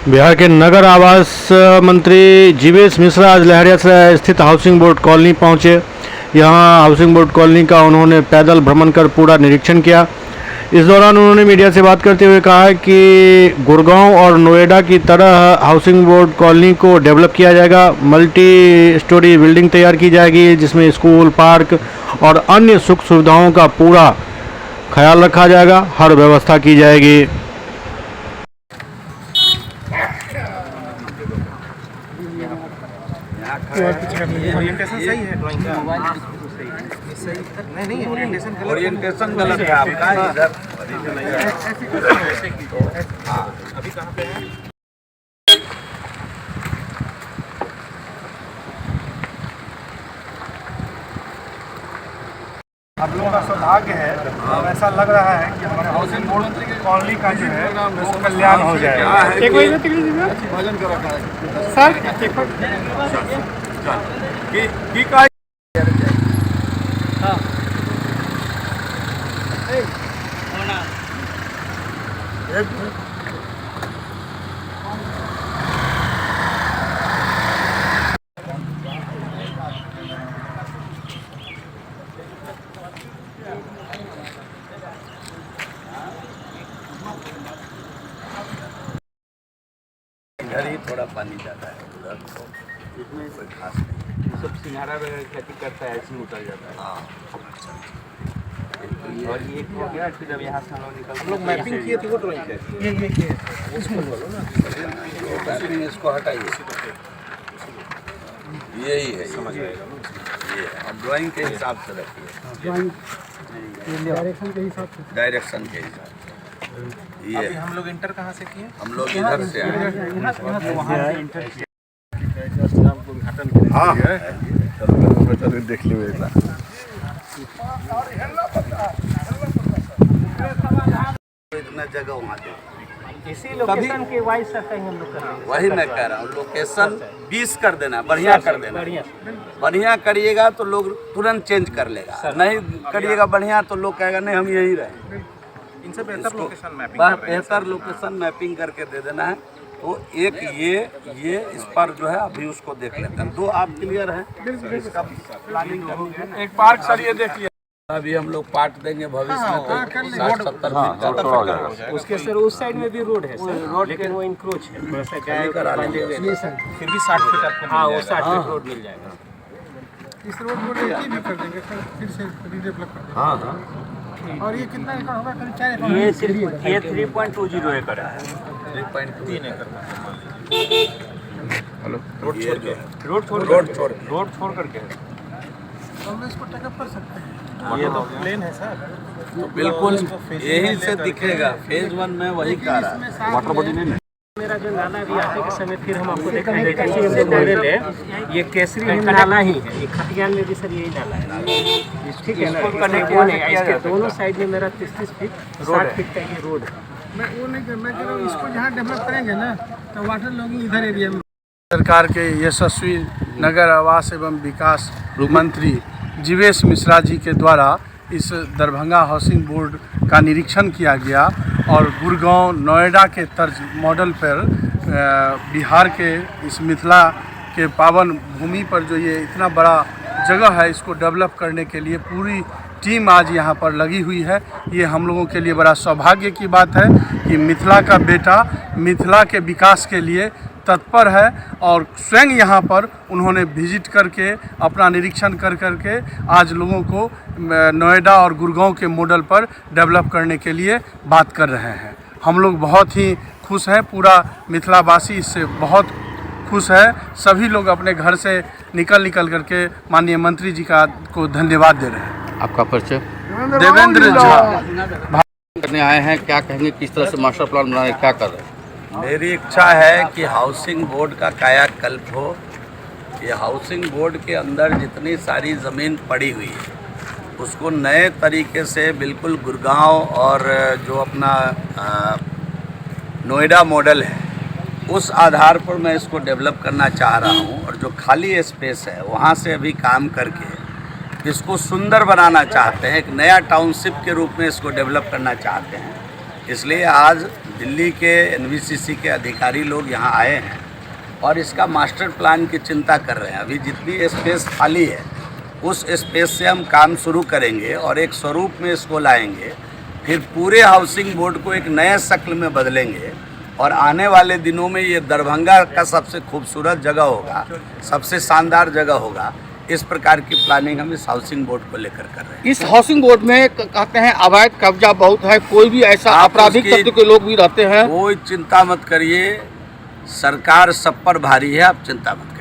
बिहार के नगर आवास मंत्री जीवेश मिश्रा आज लहरिया स्थित हाउसिंग बोर्ड कॉलोनी पहुंचे। यहां हाउसिंग बोर्ड कॉलोनी का उन्होंने पैदल भ्रमण कर पूरा निरीक्षण किया। इस दौरान उन्होंने मीडिया से बात करते हुए कहा कि गुड़गांव और नोएडा की तरह हाउसिंग बोर्ड कॉलोनी को डेवलप किया जाएगा। मल्टी स्टोरी बिल्डिंग तैयार की जाएगी जिसमें स्कूल, पार्क और अन्य सुख सुविधाओं का पूरा ख्याल रखा जाएगा। हर व्यवस्था की जाएगी। ओरिएंटेशन सही है ड्राइंग का। सही नहीं ओरिएंटेशन गलत है आपका इधर। अभी कहाँ पे है? आप लोगों का सौभाग्य है। ऐसा लग रहा है कि हमारे हाउसिंग बोर्ड कॉलोनी का जो है वो कल्याण हो जाएगा। भजन कर रखा है सर। इधर ही थोड़ा पानी ज़्यादा है, उधर तो इसमें कोई खास नहीं। सब सिंघाड़ा वगैरह खेती करता है, ऐसे उतर जाता है। हाँ, और ये हो गया फिर अब यहाँ से हम लोग निकल। हम लोग मैपिंग किए थे वो ड्राइंग ये इसमें बोलो ना। मैपिंग इसको हटाइए, यही है, समझ आएगा ये। अब ड्राइंग के हिसाब से रखिए, डायरेक्शन के हिसाब से। डायरेक्शन के हिसाब से। ये अभी हम लोग इंटर कहाँ से किए? हम लोग इधर से आए। हाँ, देख लो एक बार। इतना जगह वहाँ दे, इसी लोकेशन के वाइज से कहीं हम लोग कर रहे हैं। वही मैं कह रहा हूँ। लोकेशन 20 कर देना, बढ़िया कर देना। बढ़िया करिएगा तो लोग तुरंत चेंज कर लेगा, नहीं करिएगा बढ़िया तो लोग कहेगा नहीं हम यहीं रहे। इनसे बेहतर लोकेशन मैपिंग बेहतर लोकेशन मैपिंग करके दे देना है। तो एक ये इस पर जो है अभी उसको देख लेते हैं। 2 आप क्लियर हैं, इसका प्लानिंग हो गया। एक पार्क सर ये देख लिया। अभी हम लोग पार्ट देंगे भविष्य में, तो 60-70 फीट। उसके सर उस साइड में भी रोड है सर, रोड लेकिन वो इंक्रोच है, थोड़ा सा फिर भी 60 फीट आपको। हाँ वो 60 फीट रोड मिल जाएगा। इस रोड को भी कर देंगे सर, फिर से रीडेवलप कर देंगे। हाँ हाँ, और ये कितना एकड़ होगा? करीब 4 एकड़। ये सिर्फ ये 3.20 एकड़ है। 3.3 एकड़। हेलो, रोड छोड़ के रोड छोड़ करके है। तो हम इसको टेकअप कर सकते हैं। ये तो प्लेन है सर। तो बिल्कुल यही से दिखेगा। फेज 1 में वही कह रहा है। वाटर बॉडी नहीं, मेरा जो नाला भी आते के समय फिर हम आपको दिखाएंगे। जैसे हम लोग मॉडल है, ये केसरी नाला ही है, ये खतियान में भी सर यही नाला है। ठीक है ना, कनेक्ट है। इसके दोनों साइड में मेरा 33 फीट 60 फीट का ये रोड है। मैं वो नहीं कर, मैं कह रहा हूँ इसको जहाँ डेवलप करेंगे ना तो वाटर लॉगिंग इधर एरिया में। सरकार के यशस्वी नगर आवास एवं विकास मंत्री जीवेश मिश्रा जी के द्वारा इस दरभंगा हाउसिंग बोर्ड का निरीक्षण किया गया और गुड़गांव, नोएडा के तर्ज मॉडल पर बिहार के इस मिथिला के पावन भूमि पर जो ये इतना बड़ा जगह है, इसको डेवलप करने के लिए पूरी टीम आज यहाँ पर लगी हुई है। ये हम लोगों के लिए बड़ा सौभाग्य की बात है कि मिथिला का बेटा मिथिला के विकास के लिए तत्पर है और स्वयं यहाँ पर उन्होंने विजिट करके अपना निरीक्षण कर करके आज लोगों को नोएडा और गुड़गांव के मॉडल पर डेवलप करने के लिए बात कर रहे हैं। हम लोग बहुत ही खुश हैं, पूरा मिथिलावासी इससे बहुत खुश है। सभी लोग अपने घर से निकल करके माननीय मंत्री जी को धन्यवाद दे रहे हैं। आपका परिचय? देवेंद्र झा करने आए हैं, क्या कहेंगे, किस तरह से मास्टर प्लान बनाने, क्या कर रहे हैं? मेरी इच्छा है कि हाउसिंग बोर्ड का कायाकल्प हो। ये हाउसिंग बोर्ड के अंदर जितनी सारी ज़मीन पड़ी हुई है उसको नए तरीके से बिल्कुल गुड़गांव और जो अपना नोएडा मॉडल है उस आधार पर मैं इसको डेवलप करना चाह रहा हूँ। और जो खाली स्पेस है वहाँ से अभी काम करके इसको सुंदर बनाना चाहते हैं, एक नया टाउनशिप के रूप में इसको डेवलप करना चाहते हैं। इसलिए आज दिल्ली के एनवीसीसी के अधिकारी लोग यहाँ आए हैं और इसका मास्टर प्लान की चिंता कर रहे हैं। अभी जितनी स्पेस खाली है उस स्पेस से हम काम शुरू करेंगे और एक स्वरूप में इसको लाएंगे, फिर पूरे हाउसिंग बोर्ड को एक नए शक्ल में बदलेंगे और आने वाले दिनों में ये दरभंगा का सबसे खूबसूरत जगह होगा, सबसे शानदार जगह होगा। इस प्रकार की प्लानिंग हम इस हाउसिंग बोर्ड को लेकर कर रहे हैं। इस हाउसिंग बोर्ड में कहते हैं अवैध कब्जा बहुत है, कोई भी ऐसा आप आपराधिक उसकी- तत्व के लोग भी रहते हैं। कोई चिंता मत करिए, सरकार सब पर भारी है, आप चिंता मत करिए।